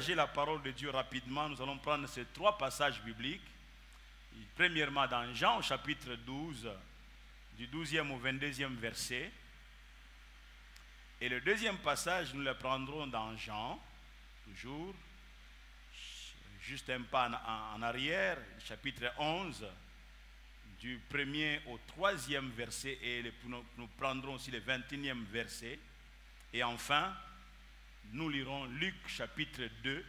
partager la parole de Dieu rapidement, nous allons prendre ces trois passages bibliques. Premièrement dans Jean, au chapitre 12, du 12e au 22e verset. Et le deuxième passage, nous le prendrons dans Jean, toujours, juste un pas en arrière, chapitre 11, du 1er au 3e verset, et nous prendrons aussi le 21e verset. Et enfin, nous lirons Luc chapitre 2,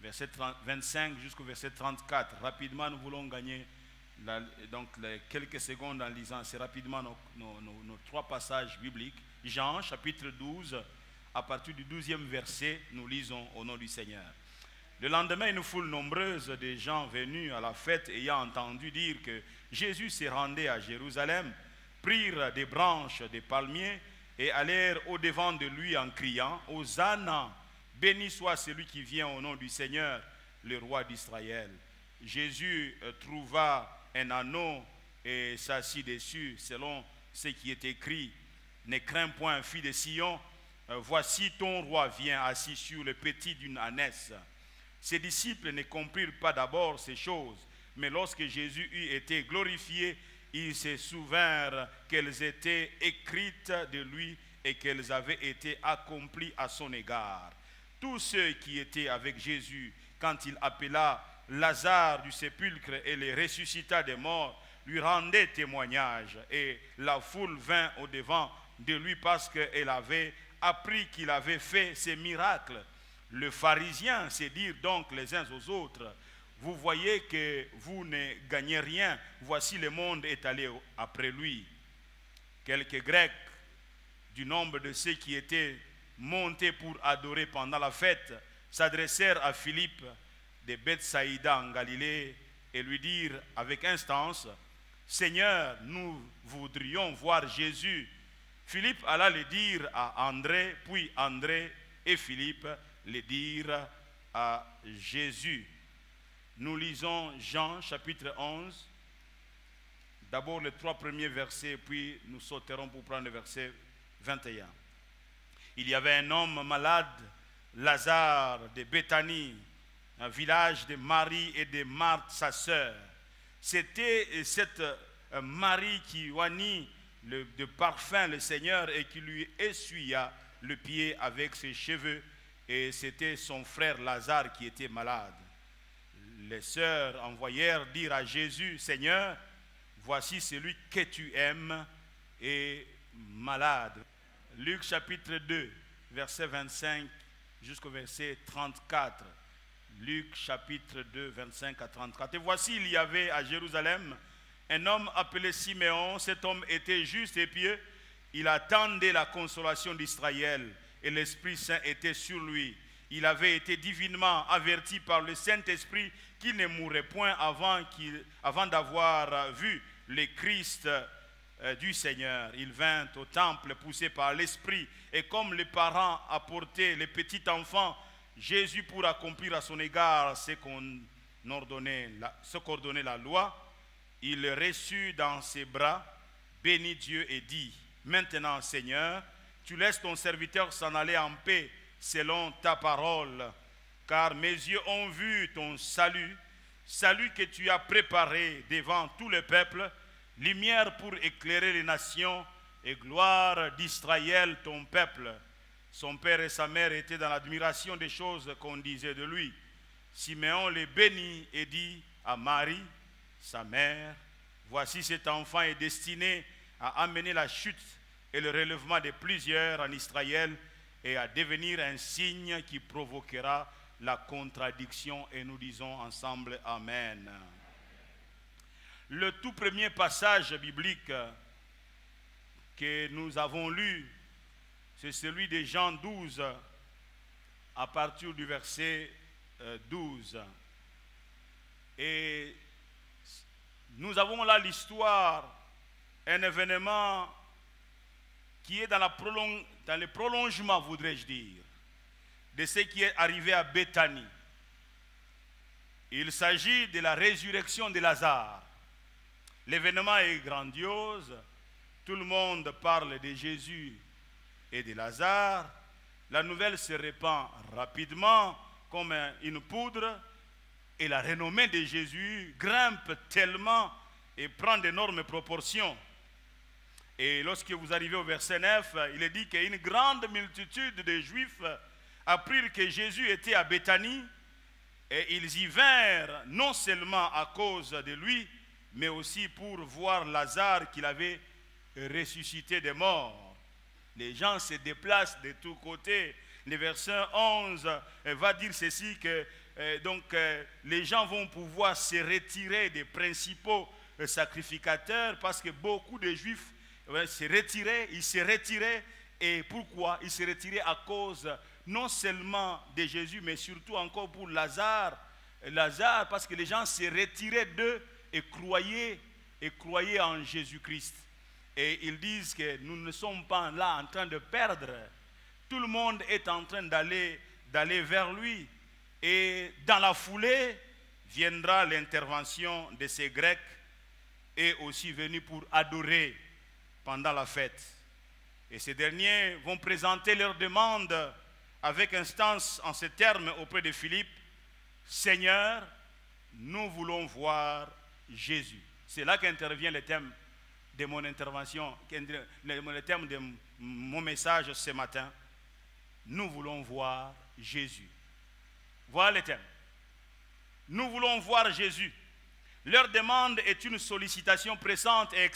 verset 25 jusqu'au verset 34. Rapidement, nous voulons gagner quelques secondes en lisant assez rapidement nos trois passages bibliques. Jean chapitre 12, à partir du 12e verset, nous lisons au nom du Seigneur. Le lendemain, une foule nombreuse de gens venus à la fête ayant entendu dire que Jésus se rendait à Jérusalem, prirent des branches de palmiers et allèrent au-devant de lui en criant « Hosanna, béni soit celui qui vient au nom du Seigneur, le roi d'Israël. » Jésus trouva un anneau et s'assit dessus, selon ce qui est écrit. « Ne crains point, fille de Sion, voici ton roi vient assis sur le petit d'une ânesse. » Ses disciples ne comprirent pas d'abord ces choses, mais lorsque Jésus eut été glorifié, ils se souvinrent qu'elles étaient écrites de lui et qu'elles avaient été accomplies à son égard. Tous ceux qui étaient avec Jésus, quand il appela Lazare du sépulcre et le ressuscita des morts, lui rendaient témoignage, et la foule vint au-devant de lui parce qu'elle avait appris qu'il avait fait ces miracles. Les pharisiens se dirent donc les uns aux autres, « Vous voyez que vous ne gagnez rien, voici le monde est allé après lui. » Quelques Grecs du nombre de ceux qui étaient montés pour adorer pendant la fête s'adressèrent à Philippe de Bethsaïda en Galilée et lui dirent avec instance, « Seigneur, nous voudrions voir Jésus. » Philippe alla le dire à André, puis André et Philippe le dirent à Jésus. Nous lisons Jean chapitre 11, d'abord les trois premiers versets, puis nous sauterons pour prendre le verset 21. Il y avait un homme malade, Lazare de Béthanie, un village de Marie et de Marthe sa sœur. C'était cette Marie qui oignit de parfum le Seigneur et qui lui essuya le pied avec ses cheveux, et c'était son frère Lazare qui était malade. Les sœurs envoyèrent dire à Jésus, « Seigneur, voici celui que tu aimes est malade. » Luc chapitre 2, verset 25 jusqu'au verset 34. Luc chapitre 2, 25 à 34. « Et voici, il y avait à Jérusalem un homme appelé Siméon. Cet homme était juste et pieux. Il attendait la consolation d'Israël et l'Esprit Saint était sur lui. Il avait été divinement averti par le Saint-Esprit qu'il ne mourrait point avant d'avoir vu le Christ du Seigneur. Il vint au temple poussé par l'Esprit, et comme les parents apportaient le petit enfant Jésus pour accomplir à son égard ce qu'ordonnait la loi, il le reçut dans ses bras, bénit Dieu et dit, « Maintenant, Seigneur, tu laisses ton serviteur s'en aller en paix selon ta parole, car mes yeux ont vu ton salut, salut que tu as préparé devant tout le peuple, lumière pour éclairer les nations et gloire d'Israël ton peuple. » Son père et sa mère étaient dans l'admiration des choses qu'on disait de lui. Siméon les bénit et dit à Marie, sa mère, « Voici cet enfant est destiné à amener la chute et le relèvement de plusieurs en Israël et à devenir un signe qui provoquera la contradiction. » Et nous disons ensemble Amen. Le tout premier passage biblique que nous avons lu, c'est celui de Jean 12, à partir du verset 12. Et nous avons là l'histoire, un événement qui est dans le prolongement, voudrais-je dire, de ce qui est arrivé à Béthanie. Il s'agit de la résurrection de Lazare. L'événement est grandiose, tout le monde parle de Jésus et de Lazare, la nouvelle se répand rapidement comme une poudre et la renommée de Jésus grimpe tellement et prend d'énormes proportions. Et lorsque vous arrivez au verset 9, il est dit qu'une grande multitude de Juifs apprirent que Jésus était à Béthanie et ils y vinrent non seulement à cause de lui, mais aussi pour voir Lazare qu'il avait ressuscité des morts. Les gens se déplacent de tous côtés. Le verset 11 va dire ceci, que les gens vont pouvoir se retirer des principaux sacrificateurs parce que beaucoup de Juifs ils se retiraient. Et pourquoi? Ils se retiraient à cause non seulement de Jésus, mais surtout encore pour Lazare. Lazare, parce que les gens se retiraient d'eux et croyaient en Jésus-Christ. Et ils disent que nous ne sommes pas là en train de perdre. Tout le monde est en train d'aller vers lui. Et dans la foulée, viendra l'intervention de ces Grecs et aussi venus pour adorer pendant la fête. Et ces derniers vont présenter leur demande avec instance en ces termes auprès de Philippe. Seigneur, nous voulons voir Jésus. C'est là qu'intervient le thème de mon intervention, le thème de mon message ce matin. Nous voulons voir Jésus. Voilà le thème. Nous voulons voir Jésus. Leur demande est une sollicitation pressante et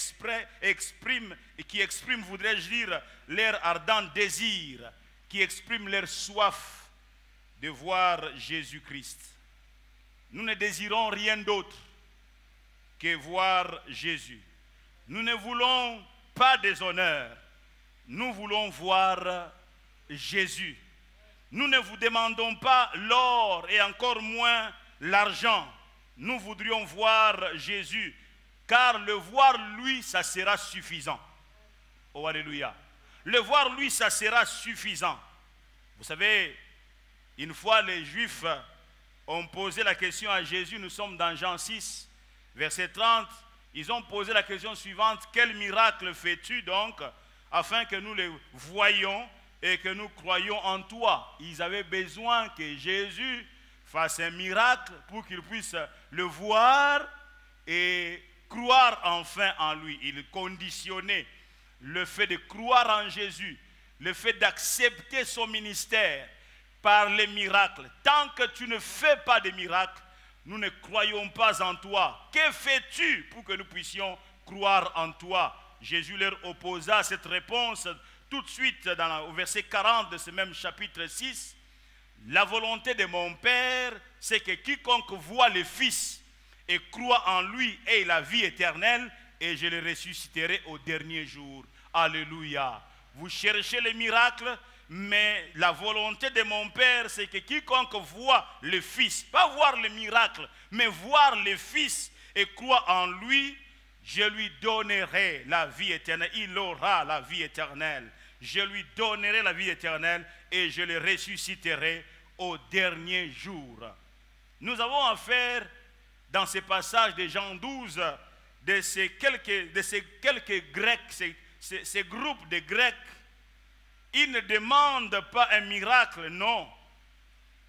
qui exprime, voudrais-je dire, leur ardent désir, qui exprime leur soif de voir Jésus-Christ. Nous ne désirons rien d'autre que voir Jésus. Nous ne voulons pas des honneurs. Nous voulons voir Jésus. Nous ne vous demandons pas l'or et encore moins l'argent. Nous voudrions voir Jésus, car le voir lui, ça sera suffisant. Oh, alléluia. Le voir lui, ça sera suffisant. Vous savez, une fois les Juifs ont posé la question à Jésus, nous sommes dans Jean 6, verset 30, ils ont posé la question suivante: quel miracle fais-tu donc, afin que nous le voyions et que nous croyions en toi? Ils avaient besoin que Jésus fasse un miracle pour qu'ils puissent le voir et croire enfin en lui. Ils conditionnaient le fait de croire en Jésus, le fait d'accepter son ministère par les miracles. Tant que tu ne fais pas de miracles, nous ne croyons pas en toi. Que fais-tu pour que nous puissions croire en toi? Jésus leur opposa cette réponse tout de suite au verset 40 de ce même chapitre 6. La volonté de mon Père, c'est que quiconque voit le Fils et croit en lui ait la vie éternelle, et je le ressusciterai au dernier jour. Alléluia. Vous cherchez les miracles, mais la volonté de mon Père, c'est que quiconque voit le Fils, pas voir le miracle, mais voir le Fils et croit en lui, je lui donnerai la vie éternelle. Il aura la vie éternelle. Je lui donnerai la vie éternelle et je le ressusciterai au dernier jour. Nous avons affaire dans ce passage de Jean 12 de ces quelques Grecs, ces groupes de Grecs. Ils ne demandent pas un miracle, non.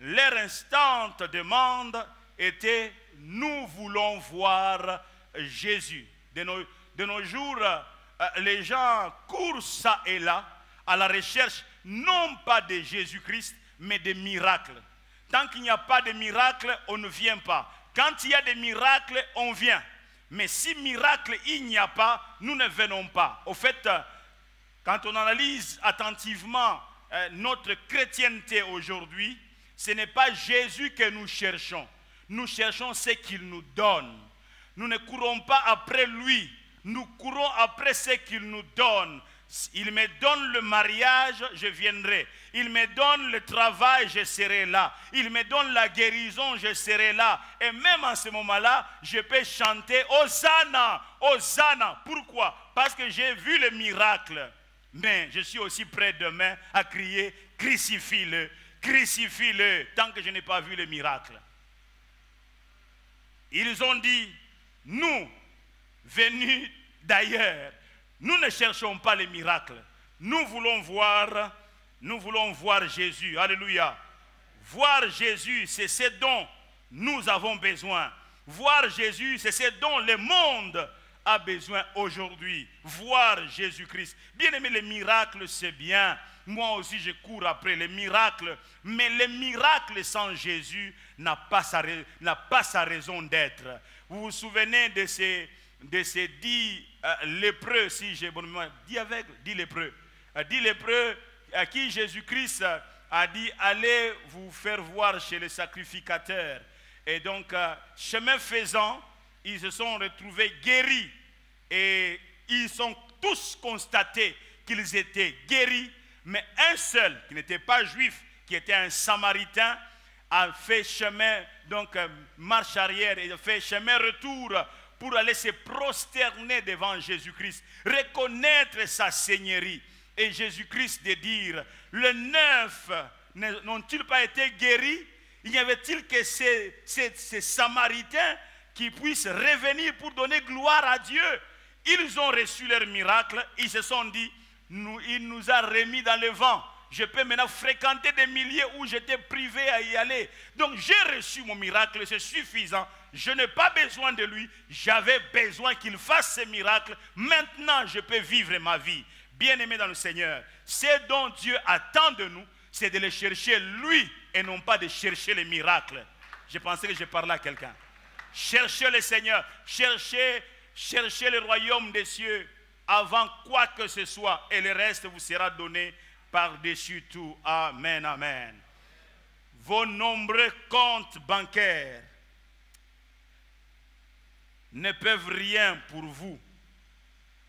Leur instante demande était: nous voulons voir Jésus. De nos jours, les gens courent ça et là à la recherche non pas de Jésus-Christ, mais des miracles. Tant qu'il n'y a pas de miracles, on ne vient pas. Quand il y a des miracles, on vient. Mais si miracle il n'y a pas, nous ne venons pas. Au fait, quand on analyse attentivement notre chrétienté aujourd'hui, ce n'est pas Jésus que nous cherchons. Nous cherchons ce qu'il nous donne. Nous ne courons pas après lui. Nous courons après ce qu'il nous donne. Il me donne le mariage, je viendrai. Il me donne le travail, je serai là. Il me donne la guérison, je serai là. Et même en ce moment-là, je peux chanter Hosanna, Hosanna. Pourquoi? Parce que j'ai vu le miracle. Mais je suis aussi prêt demain à crier crucifie-le, crucifie-le, tant que je n'ai pas vu le miracle. Ils ont dit, nous, venus d'ailleurs, nous ne cherchons pas les miracles. Nous voulons voir Nous voulons voir Jésus. Alléluia. Voir Jésus, c'est ce dont nous avons besoin. Voir Jésus, c'est ce dont le monde a besoin aujourd'hui. Voir Jésus-Christ. Bien aimé, les miracles, c'est bien. Moi aussi, je cours après les miracles. Mais les miracles sans Jésus n'a pas sa raison d'être. Vous vous souvenez de ces 10 lépreux, si j'ai bonne mémoire, 10 aveugles, 10 lépreux. 10 lépreux à qui Jésus-Christ a dit, allez vous faire voir chez les sacrificateurs. Et donc, chemin faisant, ils se sont retrouvés guéris. Et ils sont tous constatés qu'ils étaient guéris. Mais un seul, qui n'était pas juif, qui était un samaritain, a fait chemin, donc marche arrière, et a fait chemin retour pour aller se prosterner devant Jésus-Christ, reconnaître sa seigneurie. Et Jésus-Christ de dire, le 9 n'ont-ils pas été guéris? Il y avait-il que ces Samaritains qui puissent revenir pour donner gloire à Dieu? Ils ont reçu leur miracle, ils se sont dit, il nous a remis dans le vent. Je peux maintenant fréquenter des milliers où j'étais privé à y aller. Donc j'ai reçu mon miracle, c'est suffisant. Je n'ai pas besoin de lui. J'avais besoin qu'il fasse ce miracle. Maintenant, je peux vivre ma vie. Bien-aimé dans le Seigneur, ce dont Dieu attend de nous, c'est de le chercher lui et non pas de chercher les miracles. Je pensais que je parlais à quelqu'un. Cherchez le Seigneur, cherchez le royaume des cieux avant quoi que ce soit et le reste vous sera donné par-dessus tout. Amen, amen. Vos nombreux comptes bancaires ne peuvent rien pour vous.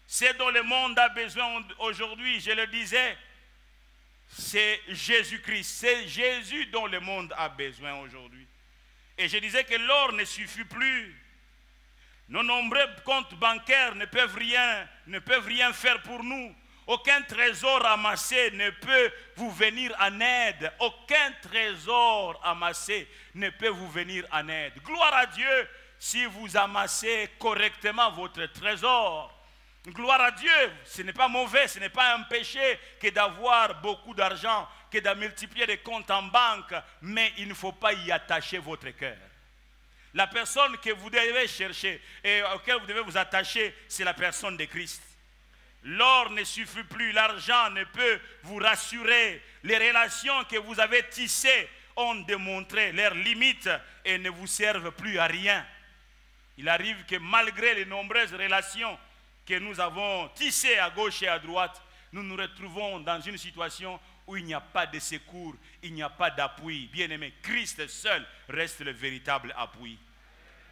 Ce dont le monde a besoin aujourd'hui, je le disais, c'est Jésus-Christ. C'est Jésus dont le monde a besoin aujourd'hui. Et je disais que l'or ne suffit plus. Nos nombreux comptes bancaires ne peuvent rien faire pour nous. Aucun trésor amassé ne peut vous venir en aide. Aucun trésor amassé ne peut vous venir en aide. Gloire à Dieu si vous amassez correctement votre trésor. Gloire à Dieu, ce n'est pas mauvais, ce n'est pas un péché que d'avoir beaucoup d'argent, que de multiplier des comptes en banque, mais il ne faut pas y attacher votre cœur. La personne que vous devez chercher et auquel vous devez vous attacher, c'est la personne de Christ. L'or ne suffit plus, l'argent ne peut vous rassurer. Les relations que vous avez tissées ont démontré leurs limites et ne vous servent plus à rien. Il arrive que malgré les nombreuses relations que nous avons tissées à gauche et à droite, nous nous retrouvons dans une situation où il n'y a pas de secours, il n'y a pas d'appui. Bien-aimé, Christ seul reste le véritable appui.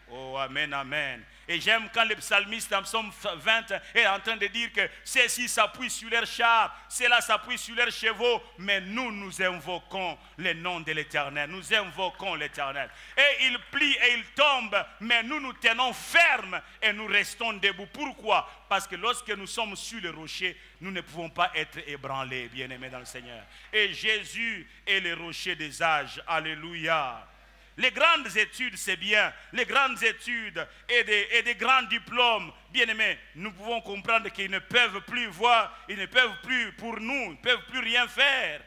Oh, amen, amen. Et j'aime quand le psalmiste en psaume 20 est en train de dire que ceux-ci s'appuient sur leurs chars, ceux-là s'appuient sur leurs chevaux, mais nous invoquons le nom de l'Éternel. Nous invoquons l'Éternel. Et il plie et il tombe, mais nous tenons ferme et nous restons debout. Pourquoi? Parce que lorsque nous sommes sur le rocher, nous ne pouvons pas être ébranlés, bien-aimés dans le Seigneur. Et Jésus est le rocher des âges. Alléluia. Les grandes études, c'est bien. Les grandes études et des grands diplômes, bien aimés, nous pouvons comprendre qu'ils ne peuvent plus voir, ils ne peuvent plus, pour nous, ils ne peuvent plus rien faire.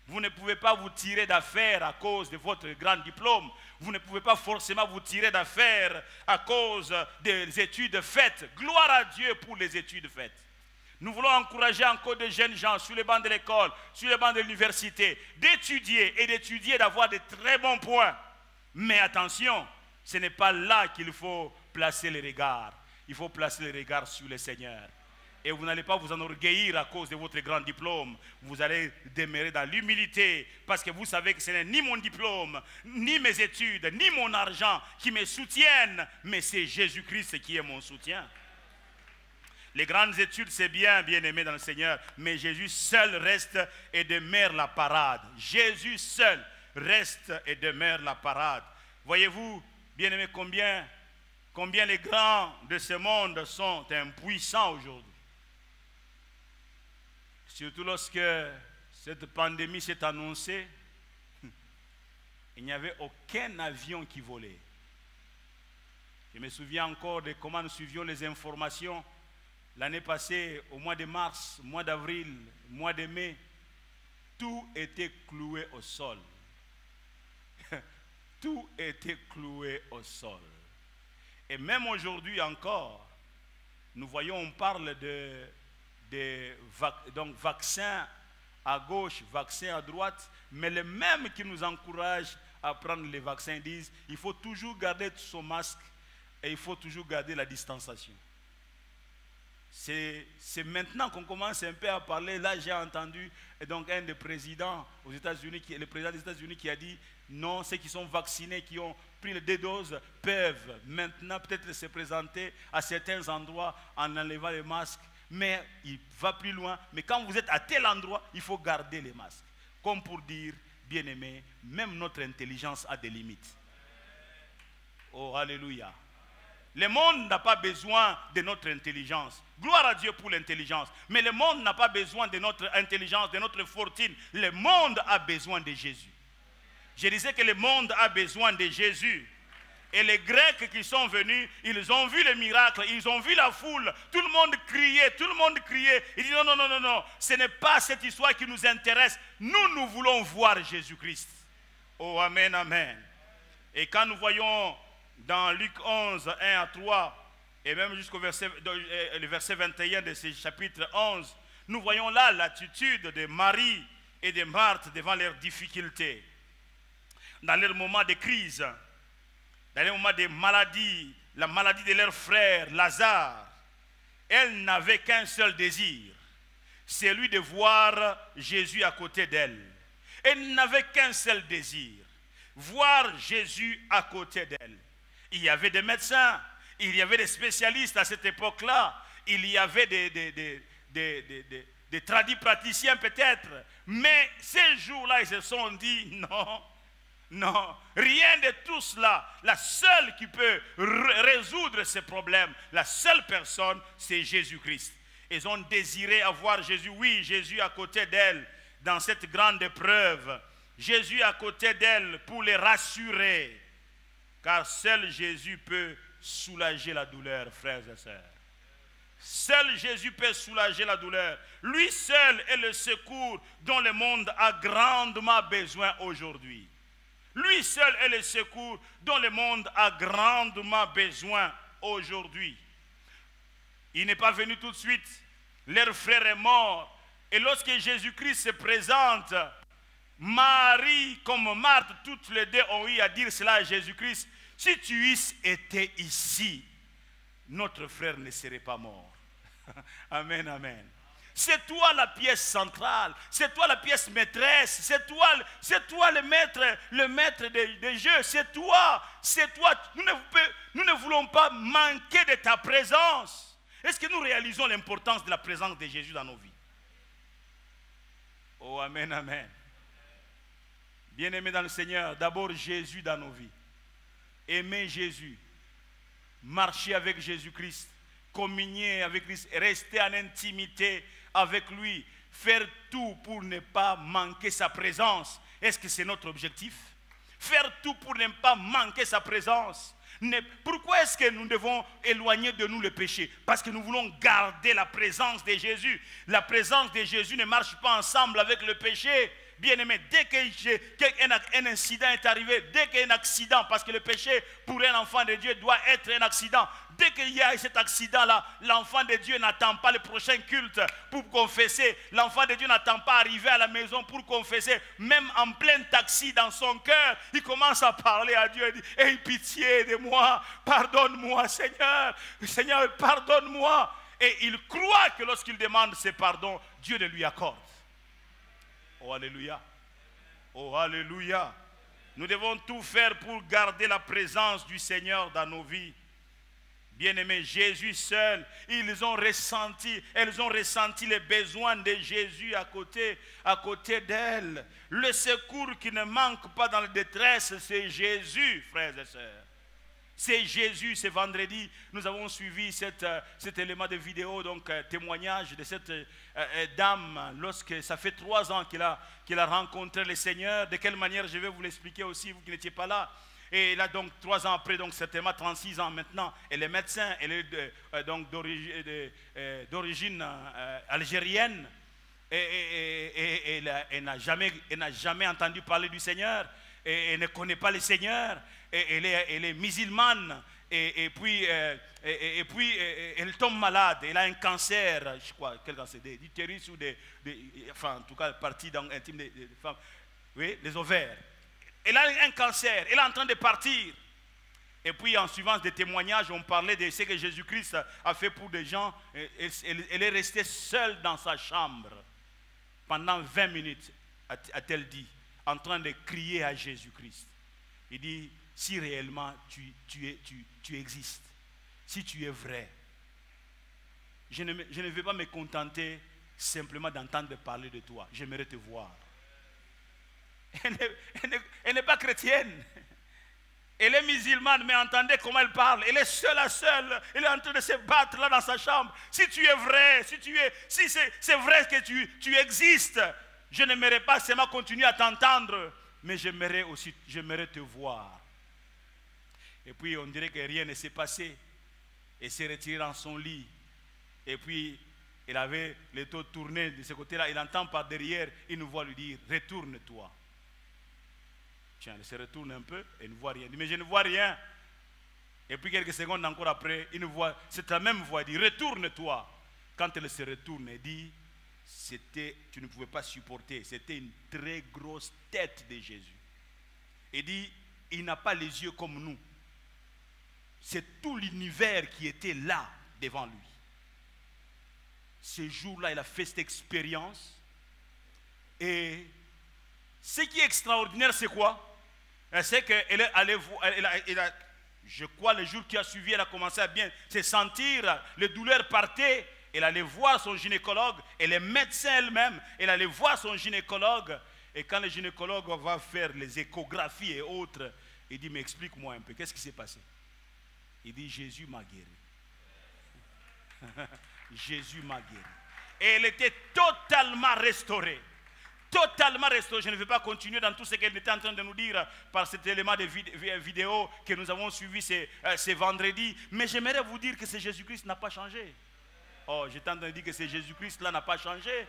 Vous ne pouvez pas vous tirer d'affaire à cause de votre grand diplôme. Vous ne pouvez pas forcément vous tirer d'affaire à cause des études faites. Gloire à Dieu pour les études faites. Nous voulons encourager encore de jeunes gens sur les bancs de l'école, sur les bancs de l'université, d'étudier, d'avoir de très bons points. Mais attention, ce n'est pas là qu'il faut placer les regards. Il faut placer les regards sur le Seigneur. Et vous n'allez pas vous enorgueillir à cause de votre grand diplôme. Vous allez demeurer dans l'humilité parce que vous savez que ce n'est ni mon diplôme, ni mes études, ni mon argent qui me soutiennent, mais c'est Jésus-Christ qui est mon soutien. Les grandes études, c'est bien, bien aimé dans le Seigneur, mais Jésus seul reste et demeure la parade. Jésus seul reste et demeure la parade. Voyez-vous, bien aimé, combien les grands de ce monde sont impuissants aujourd'hui. Surtout lorsque cette pandémie s'est annoncée, il n'y avait aucun avion qui volait. Je me souviens encore de comment nous suivions les informations l'année passée, au mois de mars, mois d'avril, mois de mai. tout était cloué au sol. Tout était cloué au sol. Et même aujourd'hui encore, nous voyons, on parle donc vaccins à gauche, vaccins à droite, mais les mêmes qui nous encouragent à prendre les vaccins disent il faut toujours garder son masque et il faut toujours garder la distanciation. C'est maintenant qu'on commence un peu à parler. Là, j'ai entendu donc un des présidents aux États-Unis, le président des États-Unis qui a dit non, ceux qui sont vaccinés, qui ont pris les 2 doses, peuvent maintenant peut-être se présenter à certains endroits en enlevant les masques. Mais il va plus loin. Mais quand vous êtes à tel endroit, il faut garder les masques. Comme pour dire, bien aimé, même notre intelligence a des limites. Oh, alléluia. Le monde n'a pas besoin de notre intelligence. Gloire à Dieu pour l'intelligence. Mais le monde n'a pas besoin de notre intelligence, de notre fortune. Le monde a besoin de Jésus. Je disais que le monde a besoin de Jésus. Et les Grecs qui sont venus, ils ont vu les miracles, ils ont vu la foule. Tout le monde criait, tout le monde criait. Ils disent non, non, non, non, non. Ce n'est pas cette histoire qui nous intéresse. Nous voulons voir Jésus-Christ. Oh, amen, amen. Et quand nous voyons dans Luc 11, 1 à 3, et même jusqu'au verset 21 de ce chapitre 11, nous voyons là l'attitude de Marie et de Marthe devant leurs difficultés. Dans leur moment de crise, dans les moments de maladie, la maladie de leur frère Lazare, elles n'avaient qu'un seul désir, c'est celui de voir Jésus à côté d'elles. Elles n'avaient qu'un seul désir, voir Jésus à côté d'elles. Il y avait des médecins, il y avait des spécialistes à cette époque-là, il y avait des tradipraticiens peut-être, mais ces jours-là, ils se sont dit non. Non, rien de tout cela. La seule qui peut résoudre ces problèmes, la seule personne, c'est Jésus-Christ. Ils ont désiré avoir Jésus, oui, Jésus à côté d'elle dans cette grande épreuve. Jésus à côté d'elle pour les rassurer. Car seul Jésus peut soulager la douleur, frères et sœurs. Seul Jésus peut soulager la douleur. Lui seul est le secours dont le monde a grandement besoin aujourd'hui. Lui seul est le secours dont le monde a grandement besoin aujourd'hui. Il n'est pas venu tout de suite. Leur frère est mort. Et lorsque Jésus-Christ se présente, Marie comme Marthe, toutes les deux ont eu à dire cela à Jésus-Christ. Si tu eusses été ici, notre frère ne serait pas mort. Amen, amen. C'est toi la pièce centrale, c'est toi la pièce maîtresse, c'est toi le maître des jeux, c'est toi. Nous ne voulons pas manquer de ta présence. Est-ce que nous réalisons l'importance de la présence de Jésus dans nos vies? Oh, amen, amen. Bien-aimés dans le Seigneur, d'abord Jésus dans nos vies. Aimer Jésus, marcher avec Jésus-Christ, communier avec Christ, rester en intimité avec lui, faire tout pour ne pas manquer sa présence. Est-ce que c'est notre objectif? Faire tout pour ne pas manquer sa présence. Pourquoi est-ce que nous devons éloigner de nous le péché? Parce que nous voulons garder la présence de Jésus. La présence de Jésus ne marche pas ensemble avec le péché. Bien-aimé, dès qu'un incident est arrivé, dès qu'il y a un accident, parce que le péché pour un enfant de Dieu doit être un accident, dès qu'il y a cet accident-là, l'enfant de Dieu n'attend pas le prochain culte pour confesser. L'enfant de Dieu n'attend pas arriver à la maison pour confesser. Même en plein taxi dans son cœur, il commence à parler à Dieu. Il dit, aie pitié de moi, pardonne-moi Seigneur, Seigneur pardonne-moi. Et il croit que lorsqu'il demande ce pardon, Dieu le lui accorde. Oh alléluia. Oh alléluia. Nous devons tout faire pour garder la présence du Seigneur dans nos vies. Bien-aimés, Jésus seul, elles ont ressenti les besoins de Jésus à côté d'elles. Le secours qui ne manque pas dans la détresse, c'est Jésus, frères et sœurs. C'est Jésus. Ce vendredi, nous avons suivi cet élément de vidéo, donc témoignage de cette dame, lorsque ça fait 3 ans qu'elle a rencontré le Seigneur. De quelle manière, je vais vous l'expliquer aussi, vous qui n'étiez pas là. Et là, donc, 3 ans après, donc certainement 36 ans maintenant, elle est médecin, elle est donc d'origine algérienne. elle n'a jamais entendu parler du Seigneur, et elle ne connaît pas le Seigneur, et elle est musulmane, et puis elle tombe malade, elle a un cancer, je crois, quel cancer, d'utérus ou enfin en tout cas partie intime des femmes, oui, les ovaires. Elle a un cancer, elle est en train de partir. Et puis en suivant des témoignages, on parlait de ce que Jésus-Christ a fait pour des gens. Elle est restée seule dans sa chambre pendant 20 minutes, a-t-elle dit, en train de crier à Jésus-Christ. Il dit, si réellement tu existes, si tu es vrai, je ne vais pas me contenter simplement d'entendre parler de toi, j'aimerais te voir. Elle n'est pas chrétienne. Elle est musulmane, mais entendez comment elle parle. Elle est seule à seule. Elle est en train de se battre là dans sa chambre. Si tu es vrai, si c'est vrai que tu existes, je n'aimerais pas seulement continuer à t'entendre, mais j'aimerais te voir. Et puis on dirait que rien ne s'est passé. Elle s'est retirée dans son lit. Et puis elle avait le dos tourné de ce côté-là. Il entend par derrière une voix lui dire, retourne-toi. Tiens, elle se retourne un peu et ne voit rien. Elle dit, mais je ne vois rien. Et puis quelques secondes encore après, une voix, c'est la même voix, elle dit, retourne-toi. Quand elle se retourne, elle dit, tu ne pouvais pas supporter, c'était une très grosse tête de Jésus. Elle dit, il n'a pas les yeux comme nous. C'est tout l'univers qui était là devant lui. Ce jour-là, il a fait cette expérience. Et ce qui est extraordinaire, c'est quoi? C'est qu'elle est allée voir, je crois le jour qui a suivi, elle a commencé à bien se sentir, les douleurs partaient, elle allait voir son gynécologue, elle est médecin elle-même, elle allait voir son gynécologue, et quand le gynécologue va faire les échographies et autres, il dit, mais explique-moi un peu, qu'est-ce qui s'est passé? Il dit, Jésus m'a guéri. Jésus m'a guéri. Et elle était totalement restaurée. Totalement restaurée. Je ne vais pas continuer dans tout ce qu'elle était en train de nous dire par cet élément de vidéo que nous avons suivi ce vendredi. Mais j'aimerais vous dire que ce Jésus-Christ n'a pas changé. Oh, j'étais en train de dire que ce Jésus-Christ-là n'a pas changé.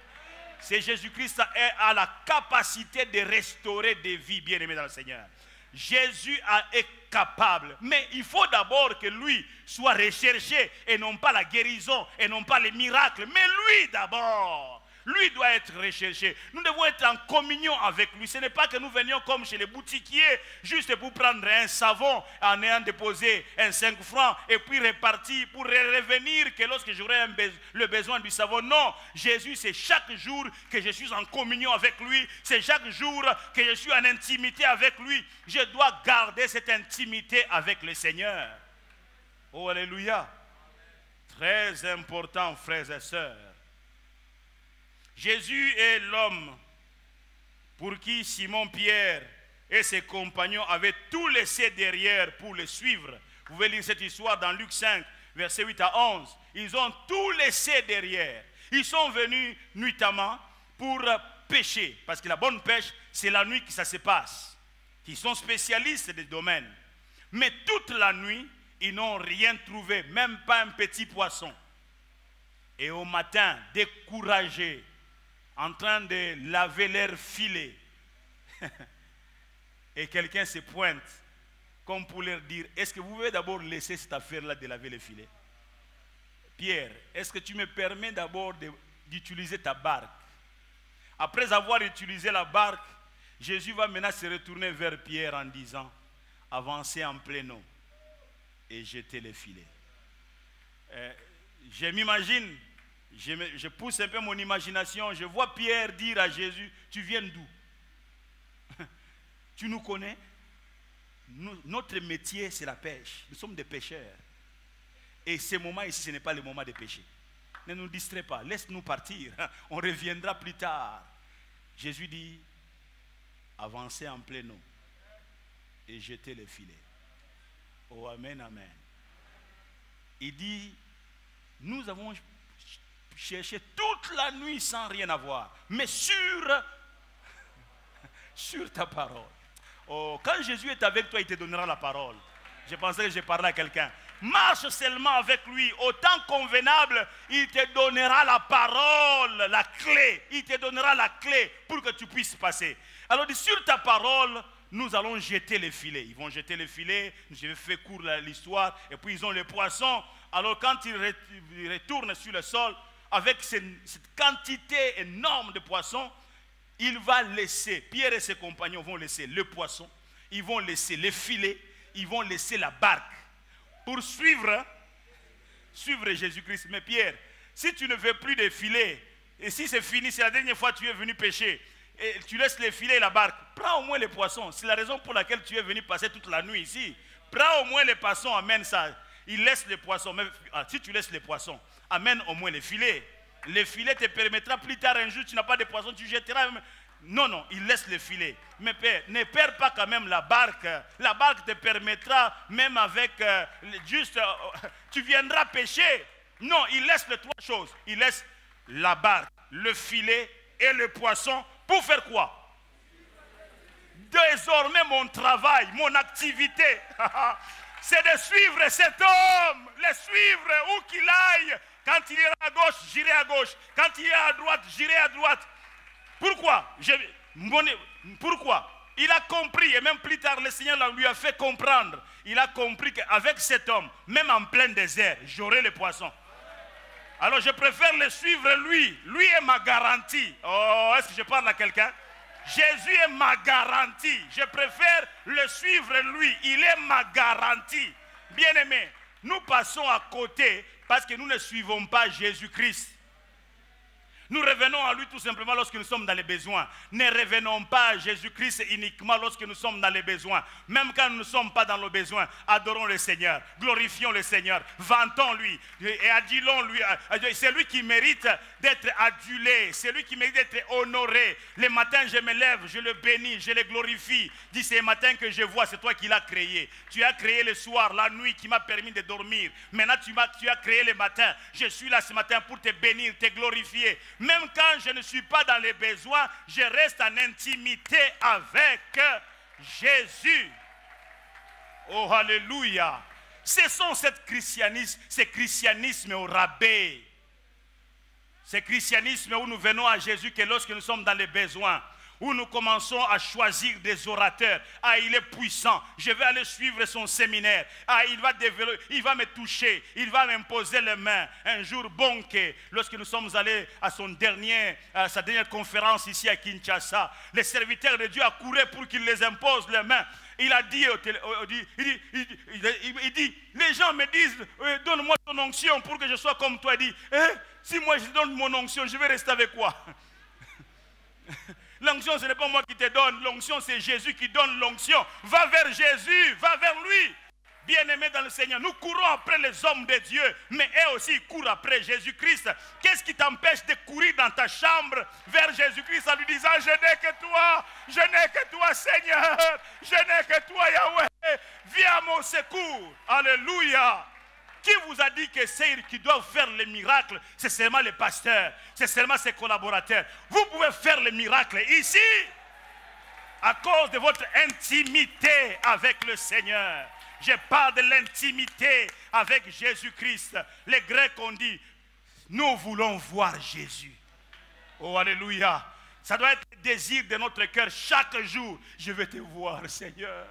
Ce Jésus-Christ a la capacité de restaurer des vies, bien-aimés dans le Seigneur. Jésus est capable, mais il faut d'abord que lui soit recherché et non pas la guérison et non pas les miracles, mais lui d'abord. Lui doit être recherché. Nous devons être en communion avec lui. Ce n'est pas que nous venions comme chez les boutiquiers, juste pour prendre un savon en ayant déposé un 5 francs et puis repartir pour revenir que lorsque j'aurai le besoin du savon. Non, Jésus, c'est chaque jour que je suis en communion avec lui. C'est chaque jour que je suis en intimité avec lui. Je dois garder cette intimité avec le Seigneur. Oh, alléluia. Très important, frères et sœurs. Jésus est l'homme pour qui Simon-Pierre et ses compagnons avaient tout laissé derrière pour le suivre. Vous pouvez lire cette histoire dans Luc 5, versets 8 à 11. Ils ont tout laissé derrière. Ils sont venus nuitamment pour pêcher. Parce que la bonne pêche, c'est la nuit que ça se passe. Ils sont spécialistes des domaines. Mais toute la nuit, ils n'ont rien trouvé, même pas un petit poisson. Et au matin, découragés, en train de laver leur filet. Et quelqu'un se pointe comme pour leur dire, est-ce que vous pouvez d'abord laisser cette affaire-là de laver le filet? Pierre, est-ce que tu me permets d'abord d'utiliser ta barque? Après avoir utilisé la barque, Jésus va maintenant se retourner vers Pierre en disant, avancez en plein eau et jetez les filets. Je m'imagine, je pousse un peu mon imagination, je vois Pierre dire à Jésus, tu viens d'où? Tu nous connais? Notre métier, c'est la pêche. Nous sommes des pêcheurs. Et ce moment ici, ce n'est pas le moment de pêcher. Ne nous distrais pas, laisse-nous partir. On reviendra plus tard. Jésus dit, avancez en plein eau et jetez les filets. Oh, amen, amen. Il dit, nous avons cherché toute la nuit sans rien avoir, mais sur ta parole. Oh, quand Jésus est avec toi, il te donnera la parole. Je pensais que je parlais à quelqu'un. Marche seulement avec lui. Au temps convenable, il te donnera la parole, la clé. Il te donnera la clé pour que tu puisses passer. Alors, sur ta parole, nous allons jeter les filets. Ils vont jeter les filets. Je vais faire court l'histoire. Et puis, ils ont les poissons. Alors, quand ils retournent sur le sol, avec cette quantité énorme de poissons, il va laisser, Pierre et ses compagnons vont laisser le poisson, ils vont laisser les filets, ils vont laisser la barque pour suivre Jésus-Christ. Mais Pierre, si tu ne veux plus de filets, et si c'est fini, c'est la dernière fois que tu es venu pêcher, et tu laisses les filets et la barque, prends au moins les poissons. C'est la raison pour laquelle tu es venu passer toute la nuit ici. Prends au moins les poissons, amène ça. Il laisse les poissons. Mais, si tu laisses les poissons, amène au moins les filets. Les filets te permettra plus tard un jour, tu n'as pas de poissons, tu jetteras. Non, non, il laisse les filets. Mais Père, ne perds pas quand même la barque. La barque te permettra, même avec tu viendras pêcher. Non, il laisse les trois choses. Il laisse la barque, le filet et le poisson. Pour faire quoi? Désormais, mon travail, mon activité, c'est de suivre cet homme, le suivre où qu'il aille. Quand il ira à gauche, j'irai à gauche. Quand il ira à droite, j'irai à droite. Pourquoi? Pourquoi? Il a compris, et même plus tard, le Seigneur lui a fait comprendre. Il a compris qu'avec cet homme, même en plein désert, j'aurai les poissons. Alors je préfère le suivre lui. Lui est ma garantie. Oh, est-ce que je parle à quelqu'un? Jésus est ma garantie. Je préfère le suivre lui. Il est ma garantie. Bien-aimés, nous passons à côté parce que nous ne suivons pas Jésus-Christ. Nous revenons à lui tout simplement lorsque nous sommes dans les besoins. Ne revenons pas à Jésus-Christ uniquement lorsque nous sommes dans les besoins. Même quand nous ne sommes pas dans le besoin, adorons le Seigneur, glorifions le Seigneur, vantons-lui et adulons-lui. C'est lui qui mérite d'être adulé, c'est lui qui mérite d'être honoré. Les matins, je me lève, je le bénis, je le glorifie. Dis, c'est les matins que je vois, c'est toi qui l'as créé. Tu as créé le soir, la nuit qui m'a permis de dormir. Maintenant, tu as créé le matin. Je suis là ce matin pour te bénir, te glorifier. Même quand je ne suis pas dans les besoins, je reste en intimité avec Jésus. Oh, alléluia. Cessons ce christianisme au rabais. Ce christianisme où nous venons à Jésus que lorsque nous sommes dans les besoins. Où nous commençons à choisir des orateurs. Ah, il est puissant. Je vais aller suivre son séminaire. Ah, il va me toucher. Il va m'imposer les mains. Un jour, Bonke, lorsque nous sommes allés à sa dernière conférence ici à Kinshasa, les serviteurs de Dieu accouraient pour qu'il les impose les mains. Il a dit, il dit, les gens me disent, donne-moi ton onction pour que je sois comme toi. Il dit, si moi je donne mon onction, je vais rester avec quoi? L'onction, ce n'est pas moi qui te donne. L'onction, c'est Jésus qui donne l'onction. Va vers Jésus, va vers lui. Bien-aimés dans le Seigneur, nous courons après les hommes de Dieu, mais eux aussi ils courent après Jésus-Christ. Qu'est-ce qui t'empêche de courir dans ta chambre vers Jésus-Christ en lui disant, je n'ai que toi Seigneur, je n'ai que toi Yahweh, viens à mon secours. Alléluia. Qui vous a dit que ceux qui doivent faire les miracles, c'est seulement les pasteurs, c'est seulement ses collaborateurs? Vous pouvez faire les miracles ici à cause de votre intimité avec le Seigneur. Je parle de l'intimité avec Jésus-Christ. Les Grecs ont dit, nous voulons voir Jésus. Oh, alléluia. Ça doit être le désir de notre cœur chaque jour. Je vais te voir, Seigneur.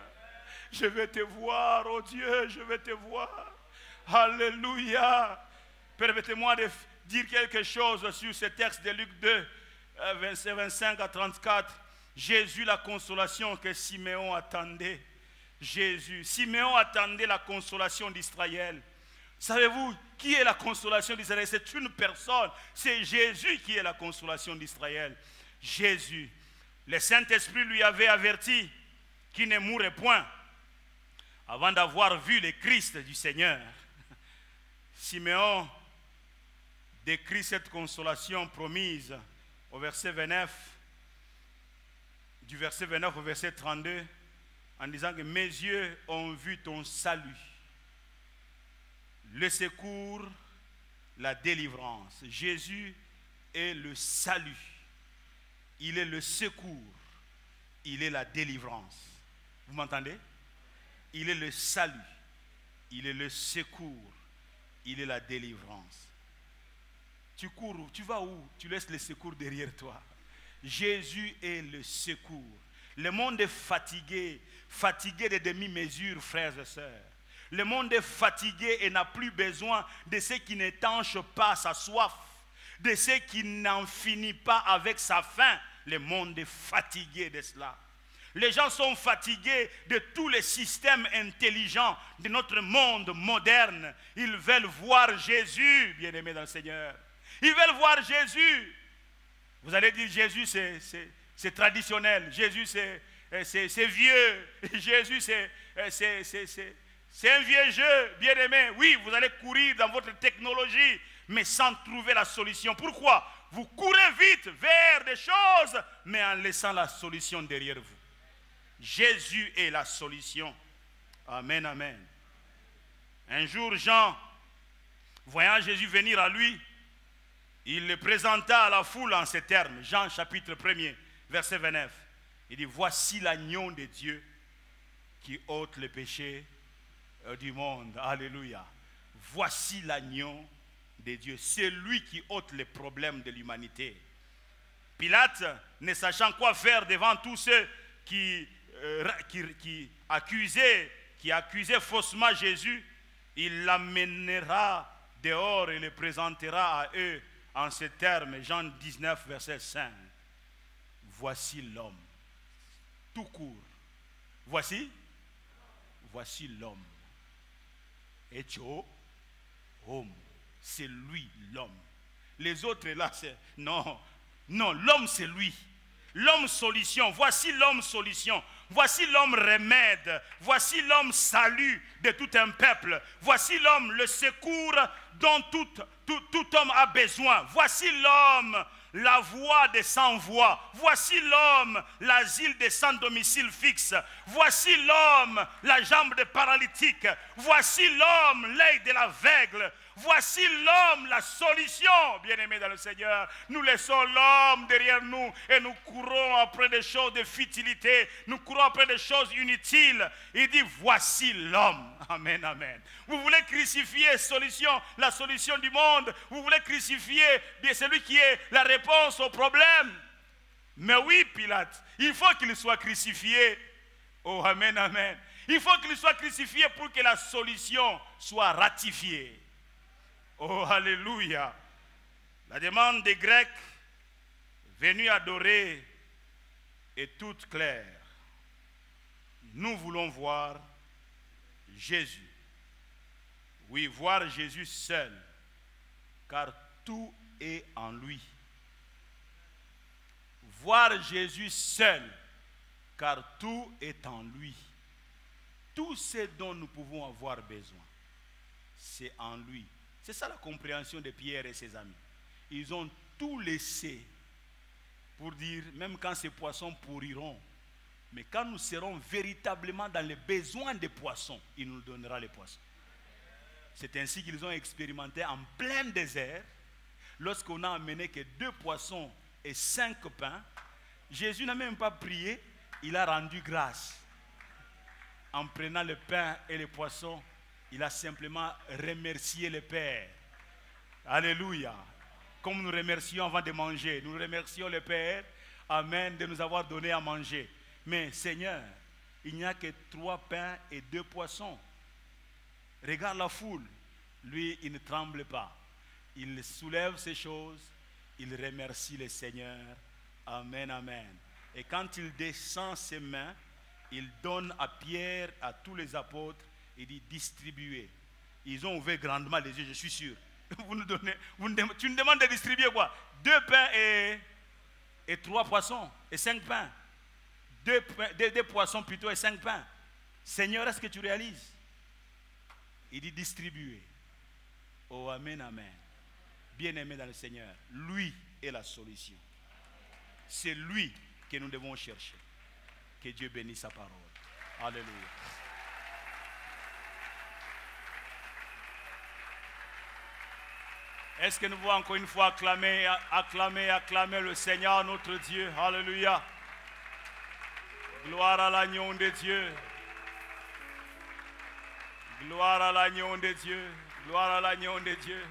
Je vais te voir, oh Dieu, je vais te voir. Alléluia. Permettez-moi de dire quelque chose sur ce texte de Luc 2, 25 à 34. Jésus, la consolation que Siméon attendait. Siméon attendait la consolation d'Israël. Savez-vous qui est la consolation d'Israël? C'est une personne. C'est Jésus qui est la consolation d'Israël. Jésus. Le Saint-Esprit lui avait averti qu'il ne mourrait point avant d'avoir vu le Christ du Seigneur. Siméon décrit cette consolation promise au verset 29, du verset 29 au verset 32, en disant que mes yeux ont vu ton salut, le secours, la délivrance. Jésus est le salut, il est le secours, il est la délivrance. Vous m'entendez? Il est le salut, Il est le secours. Il est la délivrance. Tu cours, tu vas où? Tu laisses le secours derrière toi. Jésus est le secours. Le monde est fatigué, fatigué des demi-mesures, frères et sœurs. Le monde est fatigué et n'a plus besoin de ce qui n'étanche pas sa soif, de ce qui n'en finit pas avec sa faim. Le monde est fatigué de cela. Les gens sont fatigués de tous les systèmes intelligents de notre monde moderne. Ils veulent voir Jésus, bien-aimés dans le Seigneur. Ils veulent voir Jésus. Vous allez dire Jésus c'est traditionnel. Jésus c'est vieux. Jésus c'est un vieux jeu, bien-aimé. Oui, vous allez courir dans votre technologie, mais sans trouver la solution. Pourquoi? Vous courez vite vers des choses, mais en laissant la solution derrière vous. Jésus est la solution. Amen, amen. Un jour, Jean, voyant Jésus venir à lui, il le présenta à la foule en ces termes. Jean chapitre 1er, verset 29. Il dit, voici l'agneau de Dieu qui ôte le péché du monde. Alléluia. Voici l'agneau de Dieu. C'est lui qui ôte les problèmes de l'humanité. Pilate, ne sachant quoi faire devant tous ceux qui accusaient faussement Jésus, il l'amènera dehors et le présentera à eux en ces termes. Jean 19, verset 5. Voici l'homme. Tout court. Voici l'homme. Et homme. C'est lui l'homme. Les autres là, c'est non, l'homme c'est lui. L'homme solution. Voici l'homme solution. Voici l'homme remède. Voici l'homme salut de tout un peuple. Voici l'homme le secours dont tout homme a besoin. Voici l'homme la voix des sans-voix. Voici l'homme, l'asile des sans domicile fixe. Voici l'homme, la jambe des paralytiques. Voici l'homme, l'œil de l'aveugle. Voici l'homme, la solution, bien-aimés dans le Seigneur. Nous laissons l'homme derrière nous et nous courons après des choses de futilité. Nous courons après des choses inutiles. Il dit, voici l'homme. Amen, amen. Vous voulez crucifier la solution du monde. Vous voulez crucifier bien celui qui est la réponse au problème. Mais oui, Pilate, il faut qu'il soit crucifié. Oh, amen, amen. Il faut qu'il soit crucifié pour que la solution soit ratifiée. Oh, alléluia. La demande des Grecs venus adorer est toute claire. Nous voulons voir Jésus. Oui, voir Jésus seul, car tout est en lui. Voir Jésus seul, car tout est en lui. Tout ce dont nous pouvons avoir besoin, c'est en lui. C'est ça la compréhension de Pierre et ses amis. Ils ont tout laissé pour dire, même quand ces poissons pourriront, mais quand nous serons véritablement dans les besoins des poissons, il nous donnera les poissons. C'est ainsi qu'ils ont expérimenté en plein désert, lorsqu'on a amené que 2 poissons et 5 pains. Jésus n'a même pas prié, il a rendu grâce. En prenant le pain et les poissons, il a simplement remercié le Père. Alléluia. Comme nous remercions avant de manger, nous remercions le Père, amen, de nous avoir donné à manger. Mais Seigneur, il n'y a que 3 pains et 2 poissons. Regarde la foule. Lui, il ne tremble pas. Il soulève ces choses. Il remercie le Seigneur. Amen, amen. Et quand il descend ses mains, il donne à Pierre, à tous les apôtres, il dit distribuer. Ils ont ouvert grandement les yeux, je suis sûr. Tu nous demandes de distribuer quoi? 2 pains et 3 poissons et 5 pains. 2 poissons plutôt et 5 pains. Seigneur, est-ce que tu réalises? Il dit distribuer. Oh, amen, amen. Bien-aimé dans le Seigneur, lui est la solution. C'est lui que nous devons chercher. Que Dieu bénisse sa parole. Alléluia. Est-ce que nous pouvons encore une fois acclamer le Seigneur notre Dieu? Alléluia. Gloire à l'agneau de Dieu. Gloire à l'agneau de Dieu. Gloire à l'agneau de Dieu.